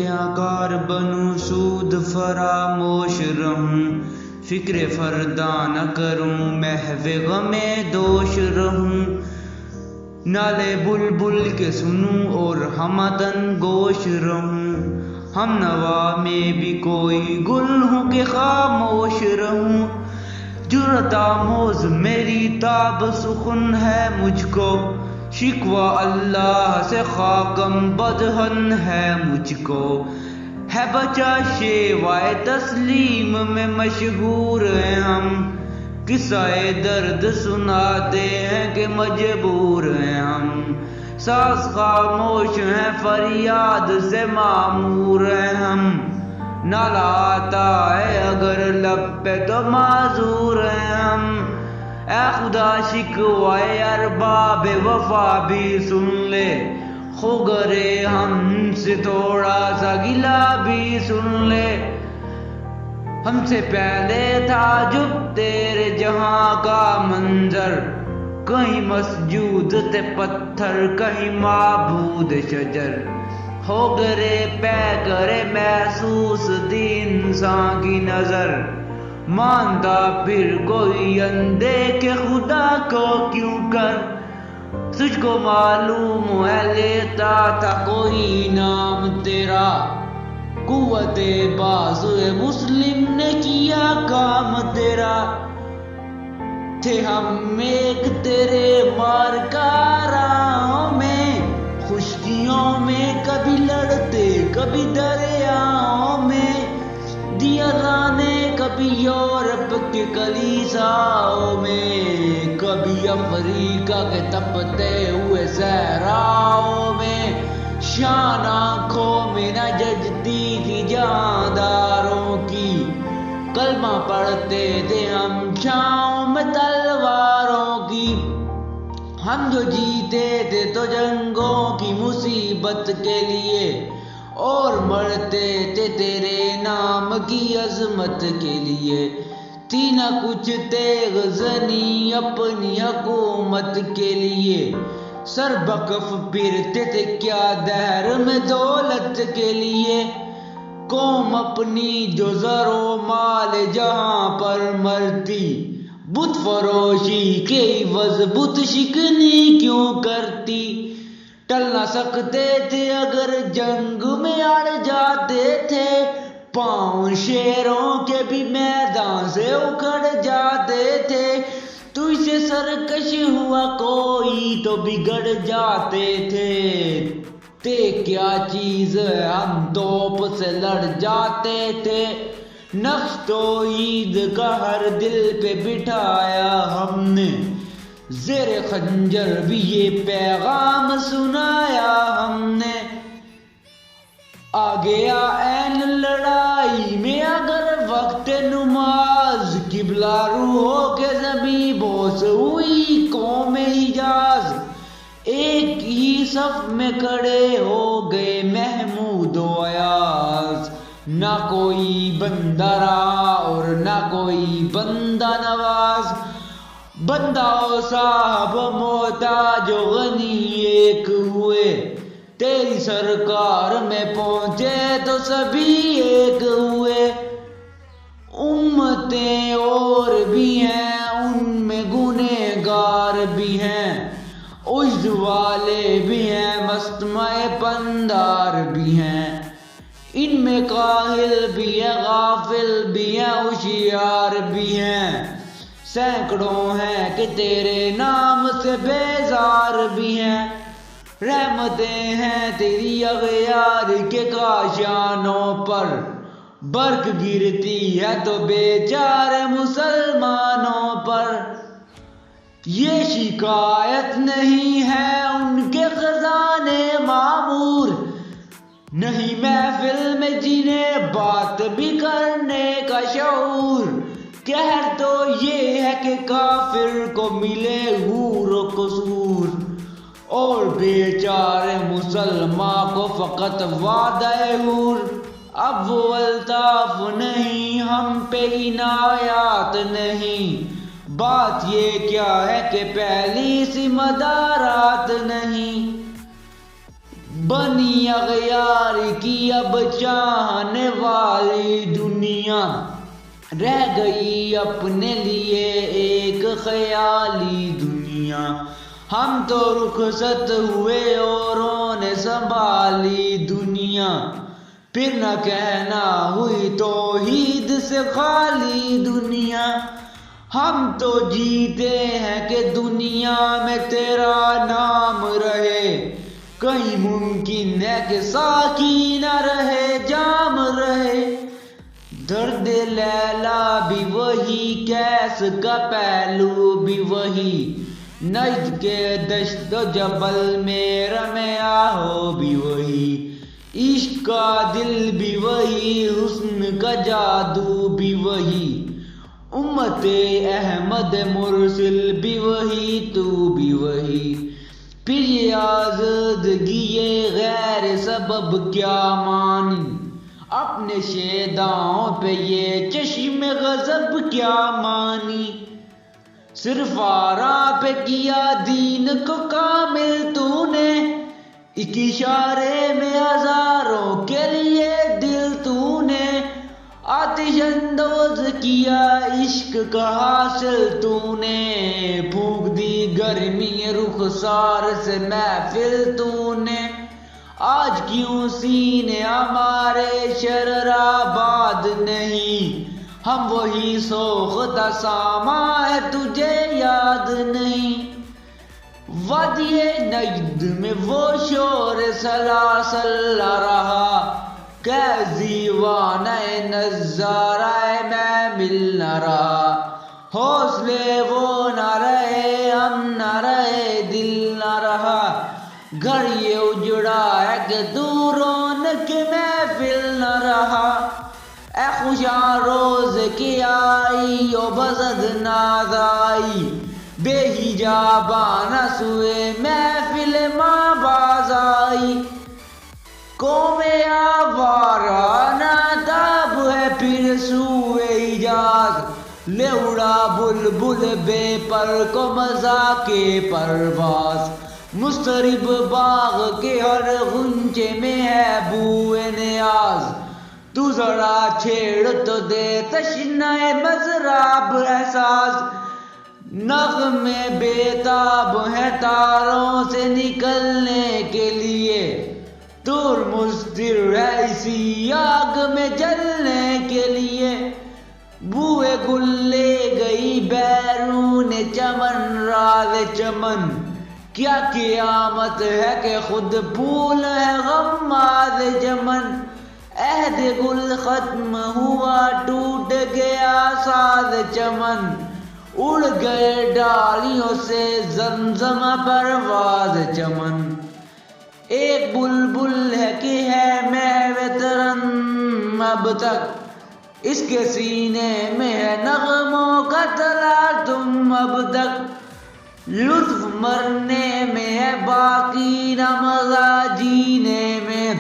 ریاکار بنوں سود فراموش رہوں، فکر فردا نہ کروں محو غم دوش رہوں، نالے بلبل کے سنوں اور ہمدن گوش رہوں، ہم نوا میں بھی کوئی گل ہوں کہ خاموش رہوں، جرأت آموز میری تاب سخن ہے مجھ کو، شکوہ اللہ سے خاکم بدہن ہے مجھ کو، ہے بچہ شیوائے تسلیم میں مشہور ہیں ہم، قصہ درد سناتے ہیں کہ مجبور ہیں ہم، ساز خاموش ہیں فریاد سے معمور ہیں ہم، نالا آتا ہے اگر لب پہ تو معذور ہیں ہم، اے خدا شکوائے ارباب وفا بھی سن لے، خو گرے ہم سے تھوڑا سا گلہ بھی سن لے، ہم سے پہلے تعجب تیرے جہاں کا منظر، کہیں مسجود تھے پتھر کہیں معبود شجر، ہو گرے پے کرے محسوس دی انسان کی نظر، مانتا پھر کوئی اندیکھ خدا کو کیوں کر، تجھ کو معلوم ہے لیتا تھا کوئی نام تیرا، قوت بازو مسلم نے کیا کام تیرا، تھے ہم ایک تیرے مارکاراؤں میں، خشکیوں میں کبھی لڑتے کبھی دریاؤں میں، دیا رانے کبھی یورپ کے کلیساؤں میں، کبھی افریقہ کے تپتے ہوئے صحراؤں میں، شان آنکھوں میں نہ ججتی تھی جانداروں کی، کلمہ پڑھتے تھے ہم چھاؤں میں تلواروں کی، ہم جو جیتے تھے تو جنگوں کی مصیبت کے لیے، اور مرتے تھے تیرے نام کی عظمت کے لیے، تھی نہ کچھ تیغ زنی اپنی حکومت کے لیے، سر بکف پھرتے تھے کیا دہر میں دولت کے لیے، قوم اپنی جو زر و مال جہاں پر مرتی، بت فروشی کے عوض بت شکنی کیوں کرتی، ٹل نہ سکتے تھے اگر جنگ میں اڑ جاتے تھے، پاؤں شیروں کے بھی میدان سے اکھڑ جاتے تھے، تجھ سے سرکش ہوا کوئی تو بگڑ جاتے تھے، تے کیا چیز ہے ہم توپ سے لڑ جاتے تھے، نقش تو عید کا ہر دل پہ بٹھایا ہم نے، زیر خنجر بھی یہ پیغام سنایا ہم نے، آ گیا عین لڑائی میں اگر وقت نماز، قبلہ رو ہو کے زمیں بوس ہوئی قوم حجاز، ایک ہی صف میں کھڑے ہو گئے محمود و ایاز، نہ کوئی بندہ رہا اور نہ کوئی بندہ نواز، بندہ و صاحب محتاج و غنی ایک ہوئے، تیری سرکار میں پہنچے تو سبھی ایک ہوئے، امتیں اور بھی ہیں ان میں گنہگار بھی ہیں، عجز والے بھی ہیں مستمع پندار بھی ہیں، ان میں کاہل بھی ہے غافل بھی ہیں ہوشیار بھی ہیں، سینکڑوں ہیں کہ تیرے نام سے بیزار بھی ہیں، رحمتیں ہیں تیری اغیار کے کاشانوں پر، برق گرتی ہے تو بیچارے مسلمانوں پر، یہ شکایت نہیں ہے ان کے خزانے معمور، نہیں محفل میں جنہیں بات بھی کرنے کا شعور، کہر تو یہ ہے کہ کافر کو ملے حور و قصور، اور بیچارے مسلمان کو فقط وعدہ حور، اب وہ الطاف نہیں ہم پہ عنایات نہیں، بات یہ کیا ہے کہ پہلی سی مدارات نہیں، بنی اغیار کی اب چاہنے والی دنیا، رہ گئی اپنے لیے ایک خیالی دنیا۔ ہم تو رخصت ہوئے اوروں نے سنبھالی دنیا، پھر نہ کہنا ہوئی توحید سے خالی دنیا۔ ہم تو جیتے ہیں کہ دنیا میں تیرا نام رہے، کہیں ممکن ہے کہ ساقی نہ رہے جام رہے۔ درد لیلا بھی وہی، کیس کا پہلو بھی وہی، نجد کے دشت و جبل میں رمے آہو بھی وہی، عشق کا دل بھی وہی، حسن کا جادو بھی وہی، امت احمد مرسل بھی وہی، تو بھی وہی۔ پھر یہ آزادگی یہ غیر سبب کیا مانی، اپنے شیداؤں پہ یہ چشم غضب کیا مانی، صرف آراں پہ کیا دین کو کامل تو نے، ایک اشارے میں ہزاروں کے لیے دل تو نے، آتش اندوز کیا عشق کا حاصل تو نے، پھونک دی گرمی رخسار سے محفل تو نے، آج کیوں سینے ہمارے شرر آباد نہیں، ہم وہی سوختہ ساما ہے تجھے یاد نہیں۔ وادی نجد میں وہ شور سلاسل رہا، کہ دیوانہ نظارہ میں مل نہ رہا، حوصلے وہ نہ رہے، ہم نہ رہے، دل نہ رہا، گھر یہ اجڑا ہے کہ دوروں کے محفل نہ رہا۔ اے خوشاں روز کی آئی او بزد ناز آئی، بے حجابانہ سوئے محفل ماں باز آئی، قوم آوارہ ناداب ہے پھر سوئے حجاز، لے اڑا بلبل بے پر کو مزا کے پرواز، مضطرب باغ کے ہر غنچے میں ہے بوئے نیاز، تو ذرا چھیڑ تو دے تشنہ مضراب احساس، نغمے بیتاب ہے تاروں سے نکلنے کے لیے، دور مضطر ہے اسی آگ میں جلنے کے لیے، بوئے گل لے گئی بیرون چمن راز چمن، کیا قیامت ہے کہ خود پھول ہے غماز چمن، عہد گل ختم ہوا ٹوٹ گیا ساز چمن، اڑ گئے ڈالیوں سے زمزم پرواز چمن، ایک بلبل ہے کہ ہے محو ترنم اب تک، اس کے سینے میں ہے نغموں کا تلاطم اب تک، لطف مرنے میں ہے باقی نہ مزہ جینے میں،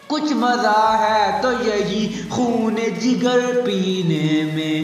کچھ مزہ ہے تو یہی خون جگر پینے میں،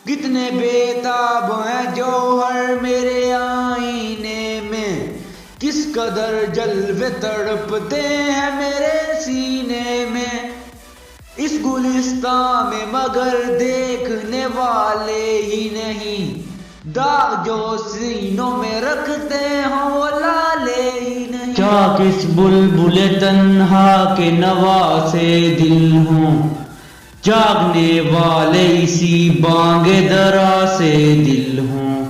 کتنے بیتاب ہیں جوہر میرے آئینے میں، کس قدر جلوے تڑپتے ہیں میرے سینے میں، اس گلستان میں مگر دیکھنے والے ہی نہیں، داغ جو سینوں میں رکھتے ہوں وہ لالے ہی نہیں۔ چاک اس بلبل تنہا کے نوا سے دل ہوں، جاگنے والے اسی بانگ درا سے دل ہوں،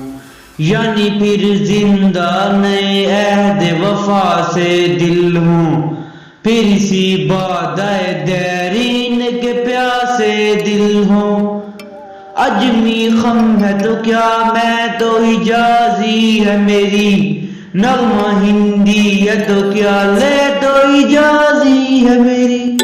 یعنی پھر زندہ نئے عہد وفا سے دل ہوں، پھر اسی بادۂ دیرین کے پیاسے دل ہوں، اجمی خم ہے تو کیا میں تو حجازی ہے میری، نغمہ ہندی ہے تو کیا لے تو حجازی ہے میری۔